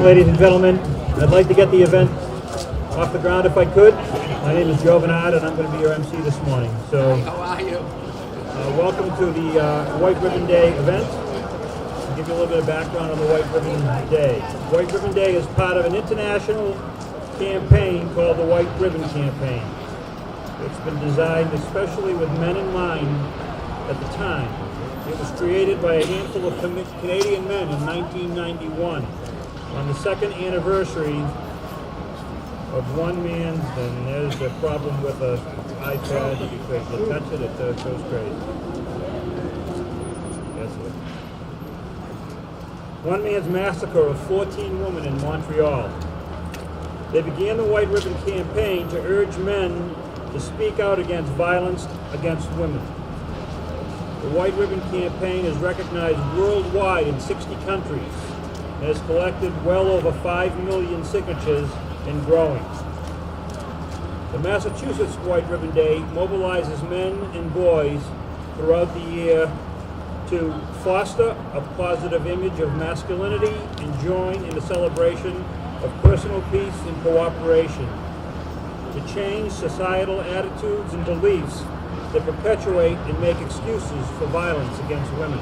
Ladies and gentlemen, I'd like to get the event off the ground if I could. My name is Joe Bernard, and I'm going to be your MC this morning. So, how are you? Welcome to the White Ribbon Day event. I'll give you a little bit of background on the White Ribbon Day. White Ribbon Day is part of an international campaign called the White Ribbon Campaign. It's been designed especially with men in mind at the time. It was created by a handful of Canadian men in 1991 on the second anniversary of one man's, and there's a problem with an iPad because you touch it, it goes crazy. That's it. One man's massacre of 14 women in Montreal. They began the White Ribbon Campaign to urge men to speak out against violence against women. The White Ribbon Campaign is recognized worldwide in 60 countries and has collected well over 5 million signatures and growing. The Massachusetts White Ribbon Day mobilizes men and boys throughout the year to foster a positive image of masculinity and join in the celebration of personal peace and cooperation, to change societal attitudes and beliefs that perpetuate and make excuses for violence against women.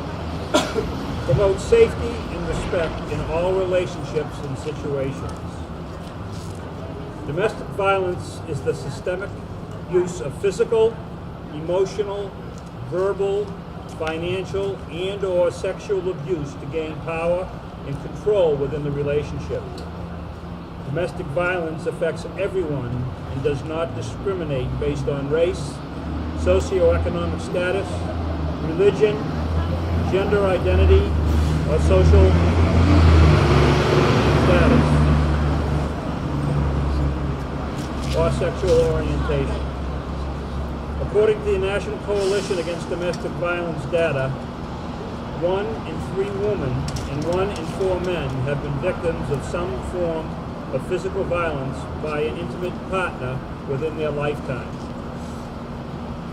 Promote safety and respect in all relationships and situations. Domestic violence is the systemic use of physical, emotional, verbal, financial, and/or sexual abuse to gain power and control within the relationship. Domestic violence affects everyone and does not discriminate based on race, socioeconomic status, religion, gender identity, or social status, or sexual orientation. According to the National Coalition Against Domestic Violence data, 1 in 3 women and 1 in 4 men have been victims of some form of physical violence by an intimate partner within their lifetime.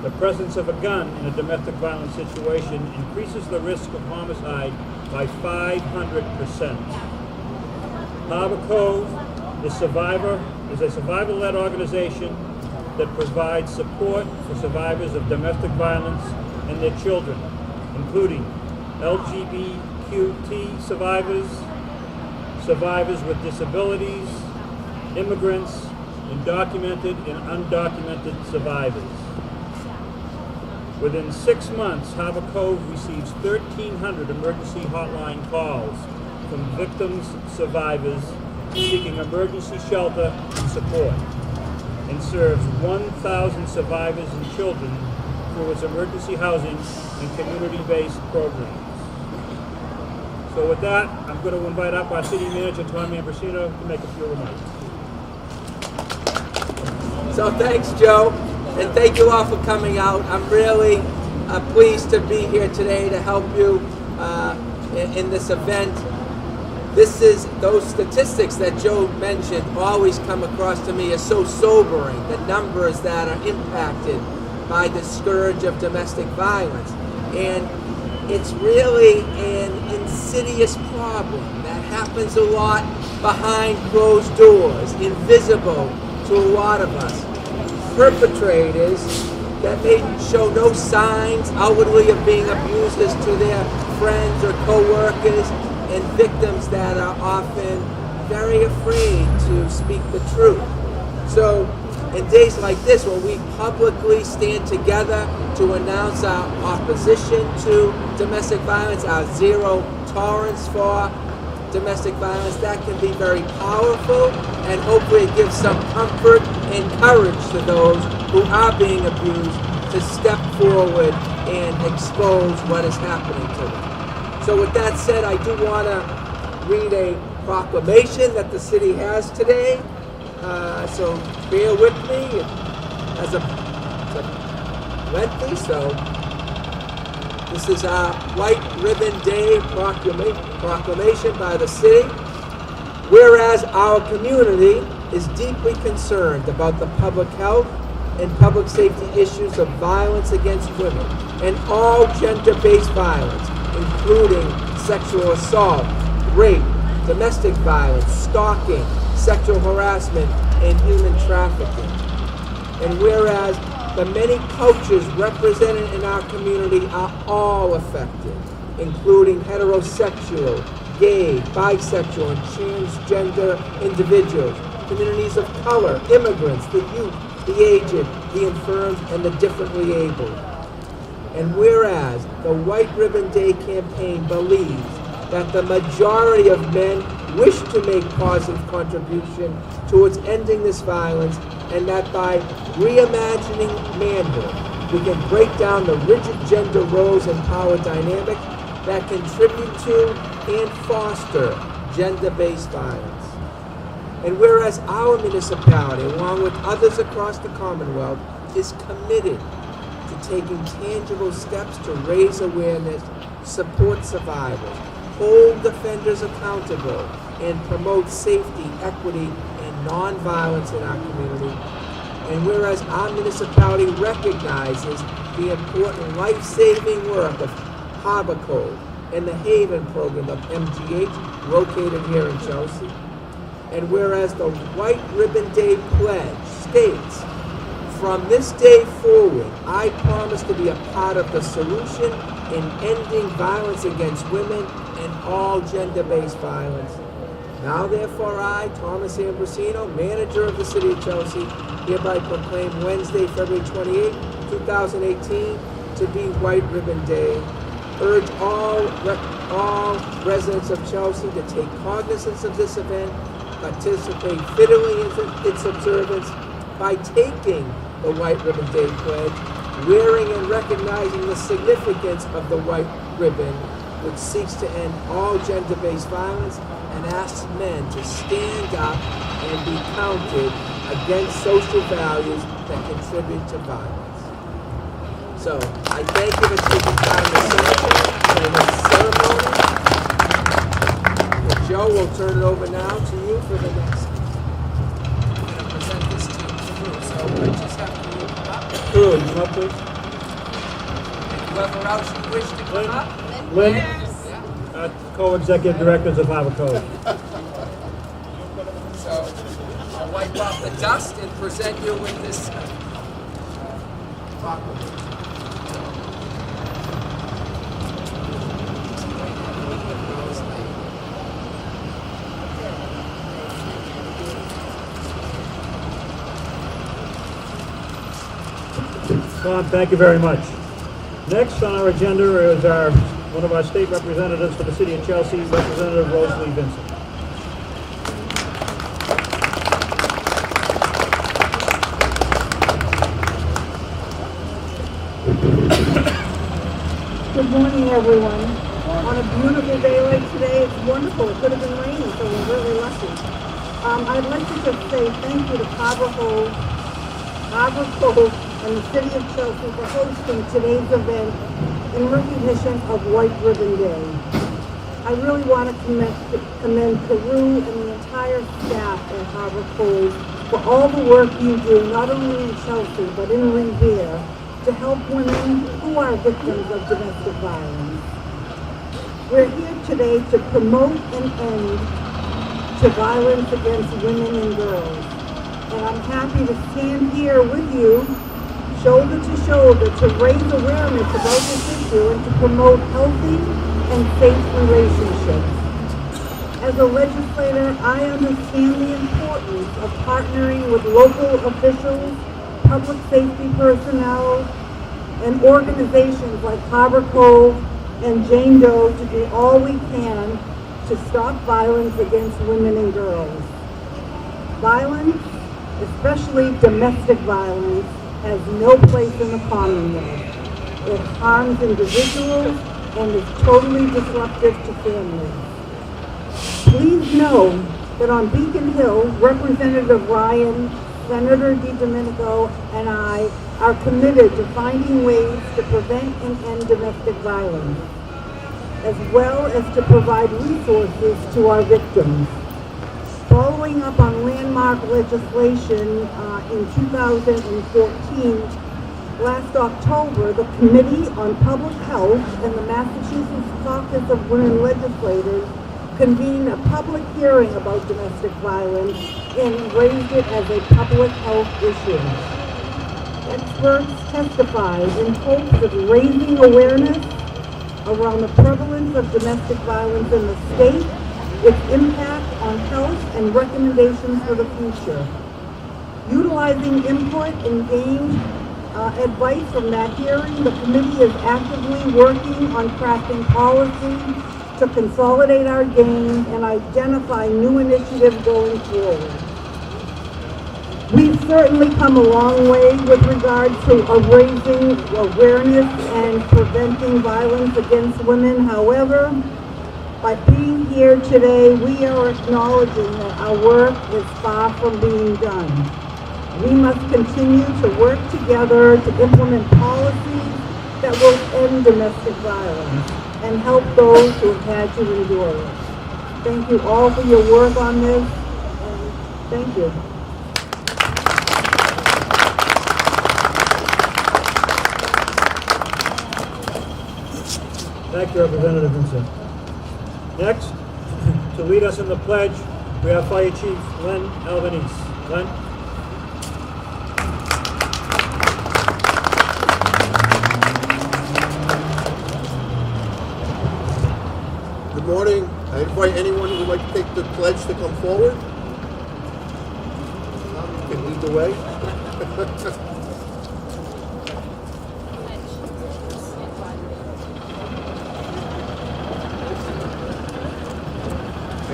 The presence of a gun in a domestic violence situation increases the risk of homicide by 500%. Harbor Cove is a survivor-led organization that provides support for survivors of domestic violence and their children, including LGBTQ survivors, survivors with disabilities, immigrants, and documented and undocumented survivors. Within 6 months, Harbor Cove receives 1,300 emergency hotline calls from victims, survivors seeking emergency shelter and support, and serves 1,000 survivors and children through its emergency housing and community-based programs. So with that, I'm going to invite up our city manager, Tom Ambrosino, to make a few remarks. So thanks, Joe, and thank you all for coming out. I'm really pleased to be here today to help you in this event. Those statistics that Joe mentioned always come across to me as so sobering, the numbers that are impacted by the scourge of domestic violence. And it's really an insidious problem that happens a lot behind closed doors, invisible to a lot of us. Perpetrators that may show no signs outwardly of being abusers to their friends or co-workers, and victims that are often very afraid to speak the truth. So in days like this, when we publicly stand together to announce our opposition to domestic violence, our zero tolerance for domestic violence, that can be very powerful, and hopefully it gives some comfort and courage to those who are being abused to step forward and expose what is happening to them. So with that said, I do want to read a proclamation that the city has today. So bear with me. It's a lengthy, so this is our White Ribbon Day proclamation by the city. Whereas our community is deeply concerned about the public health and public safety issues of violence against women and all gender-based violence, including sexual assault, rape, domestic violence, stalking, sexual harassment, and human trafficking. And whereas the many cultures represented in our community are all affected, including heterosexual, gay, bisexual, and transgender individuals, communities of color, immigrants, the youth, the aged, the infirm, and the differently abled. And whereas the White Ribbon Day campaign believes that the majority of men wish to make positive contribution towards ending this violence, and that by reimagining manhood, we can break down the rigid gender roles and power dynamics that contribute to and foster gender-based violence. And whereas our municipality, along with others across the Commonwealth, is committed to taking tangible steps to raise awareness, support survivors, hold offenders accountable, and promote safety, equity, and nonviolence in our community. And whereas our municipality recognizes the important life-saving work of Harbor Code and the Haven program of MGH located here in Chelsea. And whereas the White Ribbon Day pledge states, from this day forward, I promise to be a part of the solution in ending violence against women and all gender-based violence. Now therefore I, Thomas Ambrosino, manager of the City of Chelsea, hereby proclaim Wednesday, February 28, 2018 to be White Ribbon Day. Urge all residents of Chelsea to take cognizance of this event, participate fittingly in its observance by taking the White Ribbon Day pledge, wearing and recognizing the significance of the white ribbon, which seeks to end all gender-based violence and asks men to stand up and be counted against social values that contribute to violence. So, I thank you for taking time to celebrate the ceremony. Well, Joe, we'll turn it over now to you for the next. I'm going to present this to you, so I just have to move up. Good, come up, please. And whoever else you wish to come up. Lynn, Yeah. co-executive directors of Harbor Code. So, I'll wipe off the dust and present you with this. Bob, thank you very much. Next on our agenda is one of our state representatives for the City of Chelsea, Representative Rosalie Vincent. Good morning, everyone. On a beautiful day like today, it's wonderful. It could have been raining, so we're really lucky. I'd like to just say thank you to Harbor Cove, and the City of Chelsea for hosting today's event in recognition of White Ribbon Day. I really want to commend Peru and the entire staff at Harbor Cove for all the work you do, not only in Chelsea, but in Revere, to help women who are victims of domestic violence. We're here today to promote an end to violence against women and girls. And I'm happy to stand here with you, shoulder to shoulder, to raise awareness about this issue and to promote healthy and safe relationships. As a legislator, I understand the importance of partnering with local officials, public safety personnel, and organizations like Harbor Cove and Jane Doe to do all we can to stop violence against women and girls. Violence, especially domestic violence, has no place in the Commonwealth. It harms individuals and is totally disruptive to families. Please know that on Beacon Hill, Representative Ryan, Senator DiDomenico, and I are committed to finding ways to prevent and end domestic violence, as well as to provide resources to our victims. Following up on landmark legislation in 2014, last October, the Committee on Public Health and the Massachusetts Caucus of Women Legislators convened a public hearing about domestic violence and raised it as a public health issue. Experts testified in hopes of raising awareness around the prevalence of domestic violence in the state, its impact on health, and recommendations for the future. Utilizing input and gained advice from that hearing, the committee is actively working on crafting policy to consolidate our gains and identify new initiatives going forward. We've certainly come a long way with regard to raising awareness and preventing violence against women. However, by being here today, we are acknowledging that our work is far from being done. We must continue to work together to implement policies that will end domestic violence and help those who have had to endure it. Thank you all for your work on this, and thank you. Thank you, Representative Vincent. Next, to lead us in the pledge, we have Fire Chief Len Albanese. Len? Good morning. I invite anyone who would like to take the pledge to come forward. You can lead the way.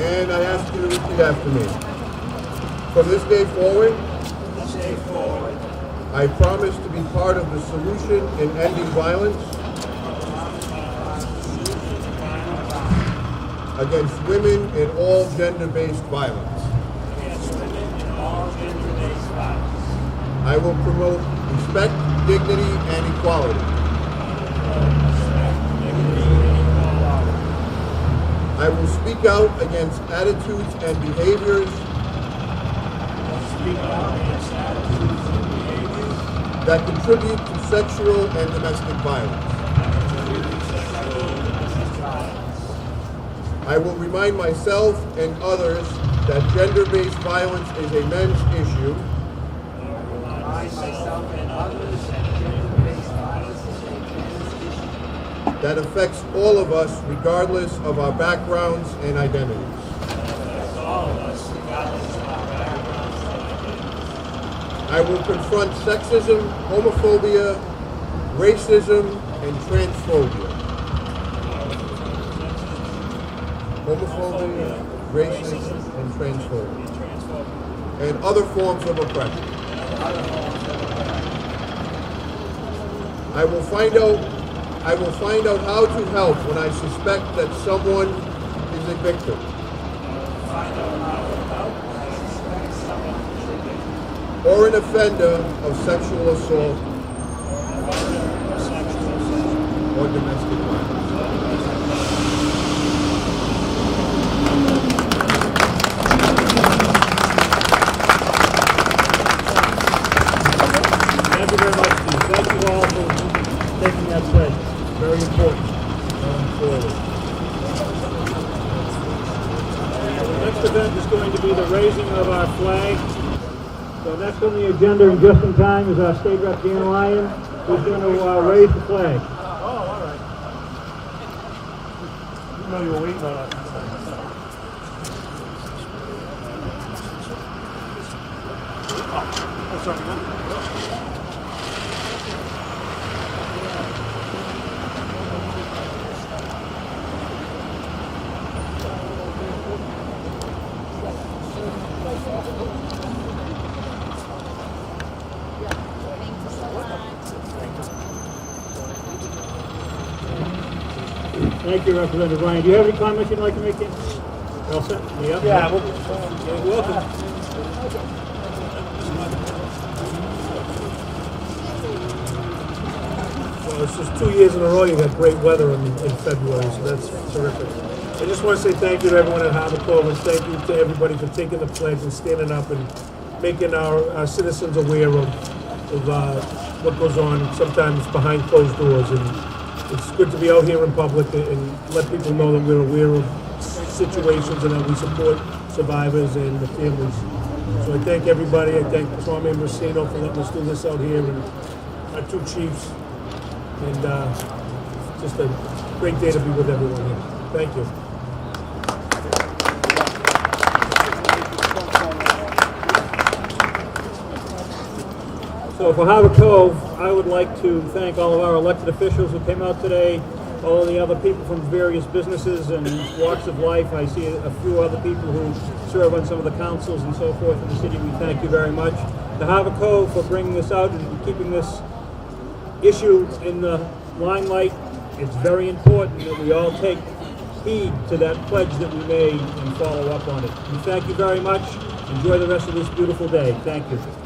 And I ask you to repeat after me. From this day forward, I promise to be part of the solution in ending violence against women and all gender-based violence. I will promote respect, dignity, and equality. I will speak out against attitudes and behaviors that contribute to sexual and domestic violence. I will remind myself and others that gender-based violence is a men's issue that affects all of us regardless of our backgrounds and identities. I will confront sexism, homophobia, racism, and transphobia. Homophobia, racism, and transphobia. And other forms of oppression. I will find out how to help when I suspect that someone is a victim. Or an offender of sexual assault or domestic violence. Thank you very much, Steve. Thank you all for taking that pledge. Very important going forward. The next event is going to be the raising of our flag. So next on the agenda, and just in time, is our State Rep Dan Lyon, who's going to raise the flag. Oh, all right. You know you were waiting on it. Oh, sorry, man. Thank you, Representative Ryan. Do you have any comments you'd like to make? All set? Yeah, Welcome. Well, it's just 2 years in a row you got great weather in February, so that's terrific. I just want to say thank you to everyone at Harbor Cove, and thank you to everybody for taking the pledge and standing up and making our citizens aware of what goes on sometimes behind closed doors. And it's good to be out here in public and let people know that we're aware of situations and that we support survivors and the families. So I thank everybody. I thank Tommy and Racino for letting us do this out here, and our two chiefs. And just a great day to be with everyone here. Thank you. So for Harbor Cove, I would like to thank all of our elected officials who came out today, all of the other people from various businesses and walks of life. I see a few other people who serve on some of the councils and so forth in the city. We thank you very much. To Harbor Cove for bringing this out and keeping this issue in the limelight. It's very important that we all take heed to that pledge that we made and follow up on it. We thank you very much. Enjoy the rest of this beautiful day. Thank you.